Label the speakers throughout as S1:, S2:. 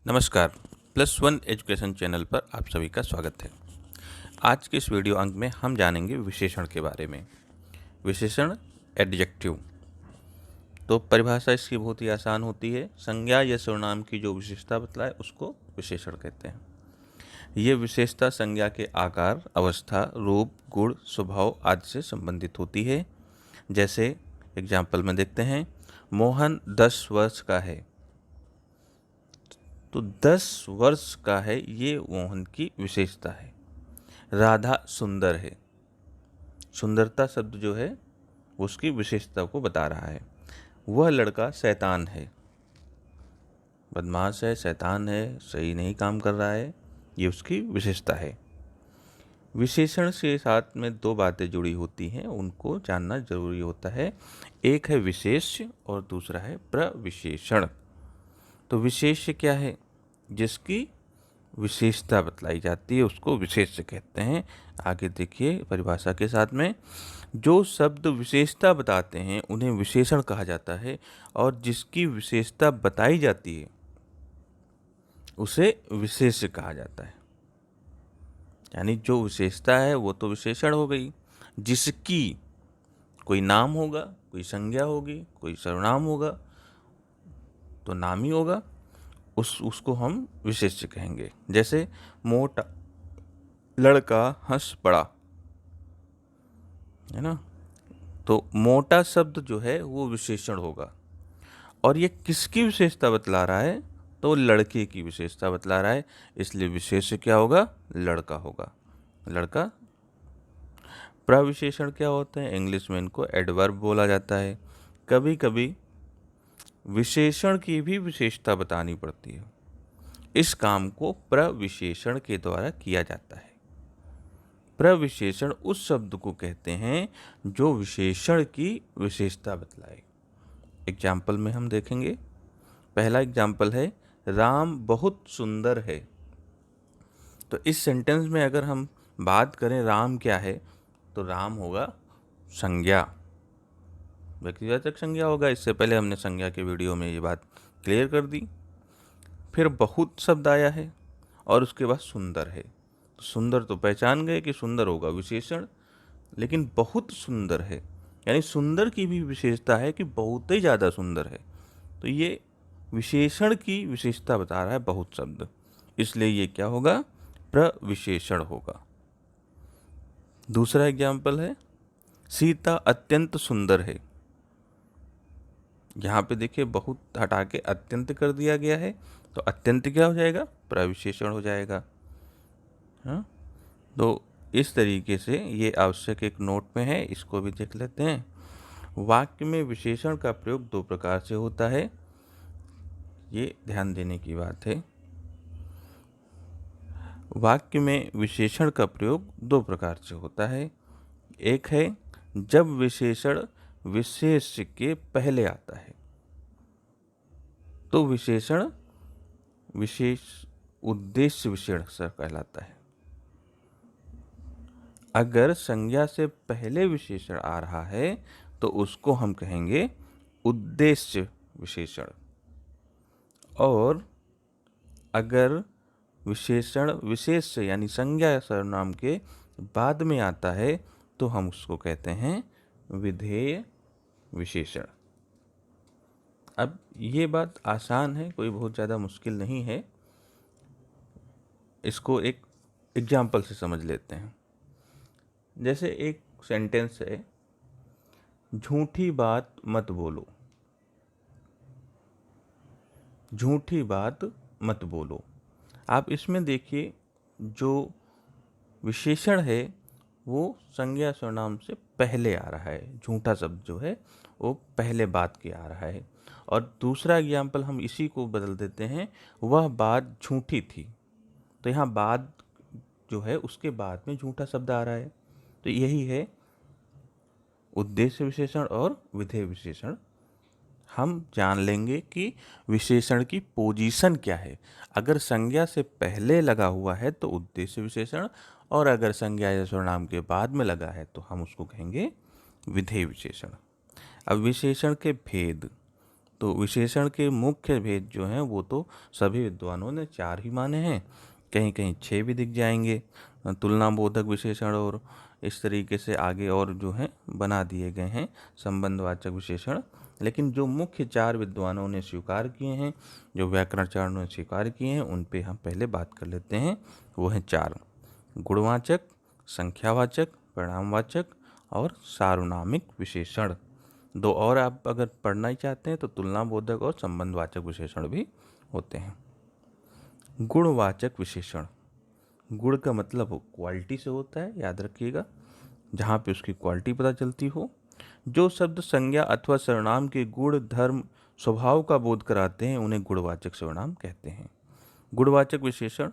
S1: नमस्कार। +1 education channel पर आप सभी का स्वागत है। आज के इस वीडियो अंक में हम जानेंगे विशेषण के बारे में। विशेषण एडजेक्टिव। तो परिभाषा इसकी बहुत ही आसान होती है। संज्ञा या सर्वनाम की जो विशेषता बतलाए उसको विशेषण कहते हैं। ये विशेषता संज्ञा के आकार, अवस्था, रूप, गुण, स्वभाव आदि से संबंधित होती है। जैसे एग्जाम्पल में देखते हैं, मोहन 10 वर्ष का है। तो 10 वर्ष का है, ये मोहन की विशेषता है। राधा सुंदर है। सुंदरता शब्द जो है उसकी विशेषता को बता रहा है। वह लड़का शैतान है। बदमाश है, शैतान है, सही नहीं काम कर रहा है, ये उसकी विशेषता है। विशेषण से साथ में दो बातें जुड़ी होती हैं, उनको जानना जरूरी होता है। एक है विशेष्य और दूसरा है प्रविशेषण। तो विशेष्य क्या है? जिसकी विशेषता बतलाई जाती है उसको विशेष्य कहते हैं। आगे देखिए परिभाषा के साथ में, जो शब्द विशेषता बताते हैं उन्हें विशेषण कहा जाता है, और जिसकी विशेषता बताई जाती है उसे विशेष्य कहा जाता है। यानी जो विशेषता है वो तो विशेषण हो गई, जिसकी कोई नाम होगा, कोई संज्ञा होगी, कोई सर्वनाम होगा तो नाम ही होगा, उसको हम विशेष्य कहेंगे। जैसे मोटा लड़का हंस पड़ा, है ना। तो मोटा शब्द जो है वो विशेषण होगा, और ये किसकी विशेषता बतला रहा है? तो लड़के की विशेषता बतला रहा है, इसलिए विशेष्य क्या होगा? लड़का होगा। लड़का। प्रविशेषण क्या होते हैं? इंग्लिश में इनको एडवर्ब बोला जाता है। कभी कभी विशेषण की भी विशेषता बतानी पड़ती है, इस काम को प्रविशेषण के द्वारा किया जाता है। प्रविशेषण उस शब्द को कहते हैं जो विशेषण की विशेषता बतलाए। एग्जाम्पल में हम देखेंगे। पहला एग्जाम्पल है, राम बहुत सुंदर है। तो इस सेंटेंस में अगर हम बात करें राम क्या है, तो राम होगा संज्ञा, व्यक्तिवाचक संज्ञा होगा। इससे पहले हमने संज्ञा के वीडियो में ये बात क्लियर कर दी। फिर बहुत शब्द आया है और उसके बाद सुंदर है। तो सुंदर तो पहचान गए कि सुंदर होगा विशेषण, लेकिन बहुत सुंदर है यानी सुंदर की भी विशेषता है कि बहुत ही ज़्यादा सुंदर है। तो ये विशेषण की विशेषता बता रहा है बहुत शब्द, इसलिए ये क्या होगा? प्रविशेषण होगा। दूसरा एग्जाम्पल है, सीता अत्यंत सुंदर है। यहाँ पे देखिए बहुत हटा के अत्यंत कर दिया गया है, तो अत्यंत क्या हो जाएगा? प्रविशेषण हो जाएगा। हाँ, तो इस तरीके से ये आवश्यक एक नोट में है, इसको भी देख लेते हैं। वाक्य में विशेषण का प्रयोग दो प्रकार से होता है, ये ध्यान देने की बात है। वाक्य में विशेषण का प्रयोग दो प्रकार से होता है। एक है जब विशेषण विशेष्य के पहले आता है, तो विशेषण विशेष उद्देश्य विशेषण कहलाता है। अगर संज्ञा से पहले विशेषण आ रहा है तो उसको हम कहेंगे उद्देश्य विशेषण, और अगर विशेषण विशेष्य यानी संज्ञा या सर्वनाम के बाद में आता है तो हम उसको कहते हैं विधेय विशेषण। अब ये बात आसान है, कोई बहुत ज़्यादा मुश्किल नहीं है। इसको एक एग्जाम्पल से समझ लेते हैं। जैसे एक सेंटेंस है, झूठी बात मत बोलो। झूठी बात मत बोलो। आप इसमें देखिए जो विशेषण है वो संज्ञा सर्वनाम से पहले आ रहा है, झूठा शब्द जो है वो पहले बात के आ रहा है। और दूसरा एग्जाम्पल हम इसी को बदल देते हैं, वह बात झूठी थी। तो यहाँ बात जो है उसके बाद में झूठा शब्द आ रहा है, तो यही है उद्देश्य विशेषण और विधेय विशेषण। हम जान लेंगे कि विशेषण की पोजीशन क्या है। अगर संज्ञा से पहले लगा हुआ है तो उद्देश्य विशेषण, और अगर संज्ञा या सर्वनाम के बाद में लगा है तो हम उसको कहेंगे विधेय विशेषण। अब विशेषण के भेद, तो विशेषण के मुख्य भेद जो हैं वो तो सभी विद्वानों ने 4 ही माने हैं, कहीं कहीं 6 भी दिख जाएंगे, तुलनाबोधक विशेषण और इस तरीके से आगे और जो है बना दिए गए हैं संबंधवाचक विशेषण। लेकिन जो मुख्य 4 विद्वानों ने स्वीकार किए हैं, जो व्याकरणाचार्यों ने स्वीकार किए हैं, उन पे हम पहले बात कर लेते हैं। वो हैं 4: गुणवाचक, संख्यावाचक, परिणामवाचक और सार्वनामिक विशेषण। 2 और आप अगर पढ़ना ही चाहते हैं तो तुलनाबोधक और संबंधवाचक विशेषण भी होते हैं। गुणवाचक विशेषण, गुण का मतलब क्वालिटी से होता है, याद रखिएगा, जहाँ पे उसकी क्वालिटी पता चलती हो। जो शब्द संज्ञा अथवा सर्वनाम के गुण, धर्म, स्वभाव का बोध कराते हैं उन्हें गुणवाचक सर्वनाम कहते हैं। गुणवाचक विशेषण,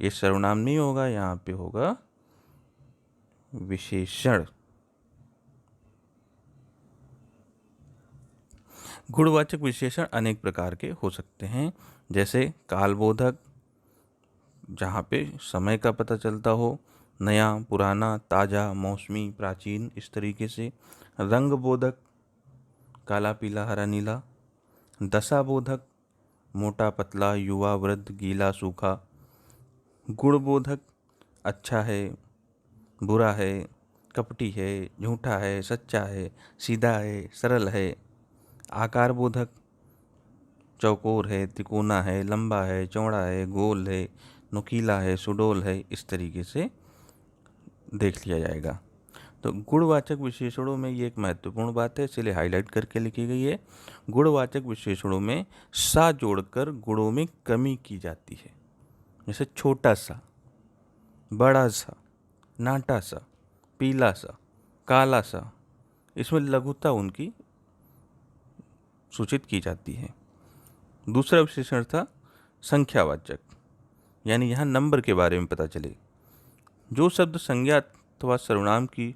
S1: ये सर्वनाम नहीं होगा, यहाँ पे होगा विशेषण। गुणवाचक विशेषण अनेक प्रकार के हो सकते हैं, जैसे कालबोधक, जहाँ पे समय का पता चलता हो, नया, पुराना, ताज़ा, मौसमी, प्राचीन, इस तरीके से। रंग बोधक, काला, पीला, हरा, नीला। दशा बोधक, मोटा, पतला, युवा, वृद्ध, गीला, सूखा। गुण बोधक, अच्छा है, बुरा है, कपटी है, झूठा है, सच्चा है, सीधा है, सरल है। आकार बोधक, चौकोर है, तिकोना है, लंबा है, चौड़ा है, गोल है, नुकीला है, सुडौल है, इस तरीके से देख लिया जाएगा। तो गुणवाचक विशेषणों में ये एक महत्वपूर्ण बात है, इसलिए हाईलाइट करके लिखी गई है। गुणवाचक विशेषणों में सा जोड़कर गुणों में कमी की जाती है, जैसे छोटा सा, बड़ा सा, नाटा सा, पीला सा, काला सा, इसमें लघुता उनकी सूचित की जाती है। दूसरा विशेषण था संख्यावाचक, यानी यहाँ नंबर के बारे में पता चले। जो शब्द संज्ञा अथवा सर्वनाम की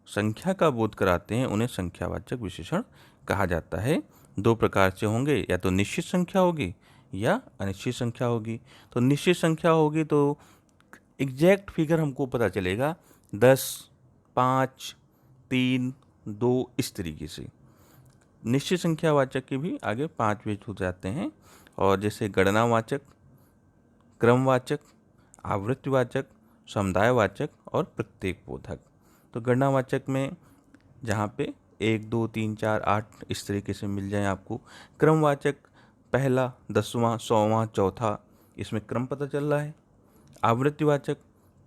S1: संख्या का बोध कराते हैं उन्हें संख्यावाचक विशेषण कहा जाता है। 2 प्रकार से होंगे, या तो निश्चित संख्या होगी या अनिश्चित संख्या होगी। तो निश्चित संख्या होगी तो एग्जैक्ट फिगर हमको पता चलेगा, 10, 5, 3, 2, इस तरीके से। निश्चित संख्यावाचक के भी आगे 5 भेद हो जाते हैं, और जैसे गणनावाचक, क्रमवाचक, आवृत्तिवाचक, समुदायवाचक और प्रत्येक बोधक। तो गणनावाचक में जहाँ पे 1, 2, 3, 4, 8 इस तरीके से मिल जाए आपको। क्रमवाचक पहला, 10वां, 100वां, चौथा, इसमें क्रम पता चल रहा है। आवृत्तिवाचक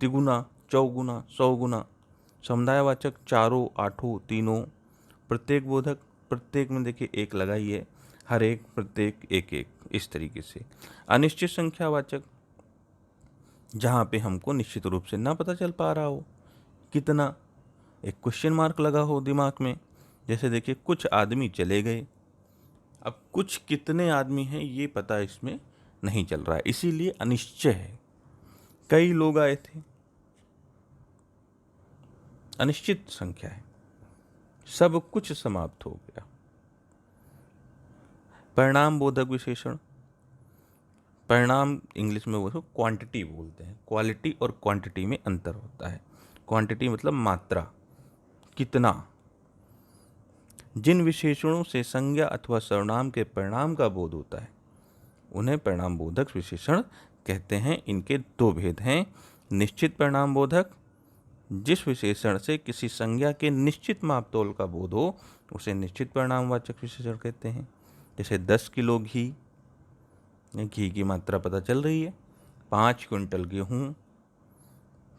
S1: तिगुना, चौगुना, 100 गुना। समुदायवाचक चारों, आठों, तीनों। प्रत्येक बोधक, प्रत्येक में देखिए एक लगाई है, हर एक, प्रत्येक, एक एक, इस तरीके से। अनिश्चित संख्यावाचक, जहाँ पे हमको निश्चित रूप से ना पता चल पा रहा हो कितना, एक क्वेश्चन मार्क लगा हो दिमाग में। जैसे देखिए कुछ आदमी चले गए, अब कुछ कितने आदमी हैं ये पता इसमें नहीं चल रहा है, इसीलिए अनिश्चय है। कई लोग आए थे, अनिश्चित संख्या है, सब कुछ समाप्त हो गया। परिणाम बोधक विशेषण, परिणाम इंग्लिश में वो क्वांटिटी बोलते हैं, क्वालिटी और क्वांटिटी में अंतर होता है। क्वांटिटी मतलब मात्रा, कितना। जिन विशेषणों से संज्ञा अथवा सर्वनाम के परिणाम का बोध होता है उन्हें परिणाम बोधक विशेषण कहते हैं। इनके 2 भेद हैं। निश्चित परिणाम बोधक, जिस विशेषण से किसी संज्ञा के निश्चित मापतोल का बोध हो उसे निश्चित परिणामवाचक विशेषण कहते हैं। जैसे 10 किलो घी, घी की मात्रा पता चल रही है। 5 क्विंटल गेहूँ,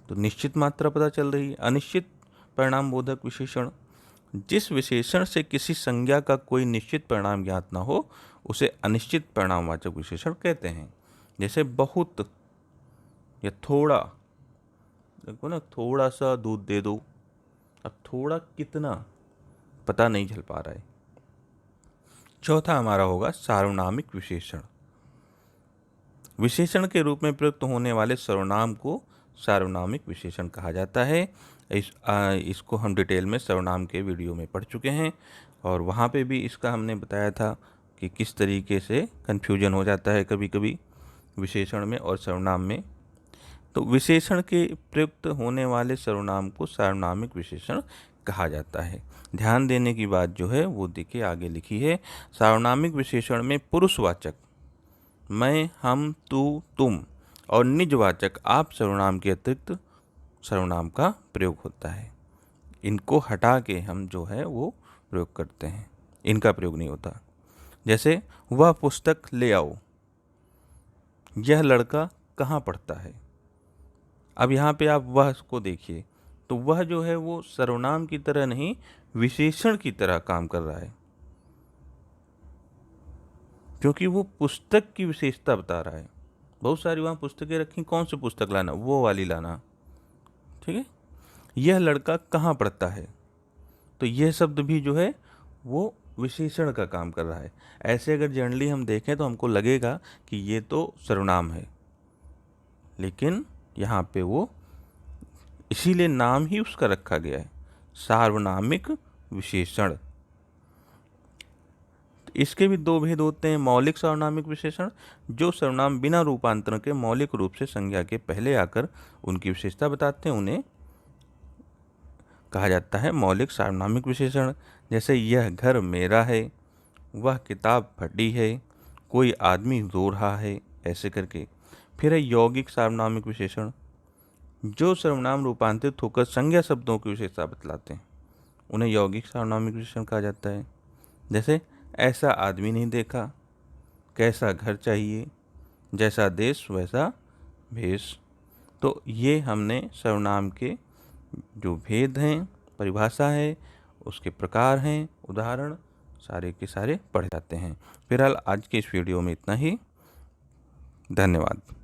S1: तो निश्चित मात्रा पता चल रही है। अनिश्चित परिणाम बोधक विशेषण, जिस विशेषण से किसी संज्ञा का कोई निश्चित परिणाम ज्ञात ना हो उसे अनिश्चित परिणामवाचक विशेषण कहते हैं। जैसे बहुत या थोड़ा, देखो ना, थोड़ा सा दूध दे दो, अब थोड़ा कितना पता नहीं चल पा रहा है। चौथा हमारा होगा सार्वनामिक विशेषण। विशेषण के रूप में प्रयुक्त होने वाले सर्वनाम को सार्वनामिक विशेषण कहा जाता है। इसको हम डिटेल में सर्वनाम के वीडियो में पढ़ चुके हैं, और वहाँ पे भी इसका हमने बताया था कि किस तरीके से कन्फ्यूजन हो जाता है कभी कभी विशेषण में और सर्वनाम में। तो विशेषण के प्रयुक्त होने वाले सर्वनाम को सार्वनामिक विशेषण कहा जाता है। ध्यान देने की बात जो है वो देखिए आगे लिखी है। सार्वनामिक विशेषण में पुरुषवाचक मैं, हम, तू, तुम और निजवाचक आप सर्वनाम के अतिरिक्त सर्वनाम का प्रयोग होता है। इनको हटा के हम जो है वो प्रयोग करते हैं, इनका प्रयोग नहीं होता। जैसे वह पुस्तक ले आओ, यह लड़का कहाँ पढ़ता है। अब यहाँ पे आप वह को देखिए, तो वह जो है वो सर्वनाम की तरह नहीं विशेषण की तरह काम कर रहा है, क्योंकि वो पुस्तक की विशेषता बता रहा है। बहुत सारी वहाँ पुस्तकें रखी, कौन सी पुस्तक लाना, वो वाली लाना, ठीक है। यह लड़का कहाँ पढ़ता है, तो यह शब्द भी जो है वो विशेषण का काम कर रहा है। ऐसे अगर जनरली हम देखें तो हमको लगेगा कि ये तो सर्वनाम है, लेकिन यहाँ पे वो इसीलिए नाम ही उसका रखा गया है, सार्वनामिक विशेषण। इसके भी दो भेद होते हैं। मौलिक सार्वनामिक विशेषण, जो सर्वनाम बिना रूपांतरण के मौलिक रूप से संज्ञा के पहले आकर उनकी विशेषता बताते हैं, उन्हें कहा जाता है मौलिक सार्वनामिक विशेषण। जैसे यह घर मेरा है, वह किताब फटी है, कोई आदमी रो रहा है, ऐसे करके। फिर है यौगिक सार्वनामिक विशेषण, जो सर्वनाम रूपांतरित होकर संज्ञा शब्दों की विशेषता बतलाते हैं, उन्हें यौगिक सार्वनामिक विशेषण कहा जाता है। जैसे ऐसा आदमी नहीं देखा, कैसा घर चाहिए, जैसा देश वैसा भेष। तो ये हमने सर्वनाम के जो भेद हैं, परिभाषा है, उसके प्रकार हैं, उदाहरण सारे के सारे पढ़े जाते हैं। फिलहाल आज के इस वीडियो में इतना ही। धन्यवाद।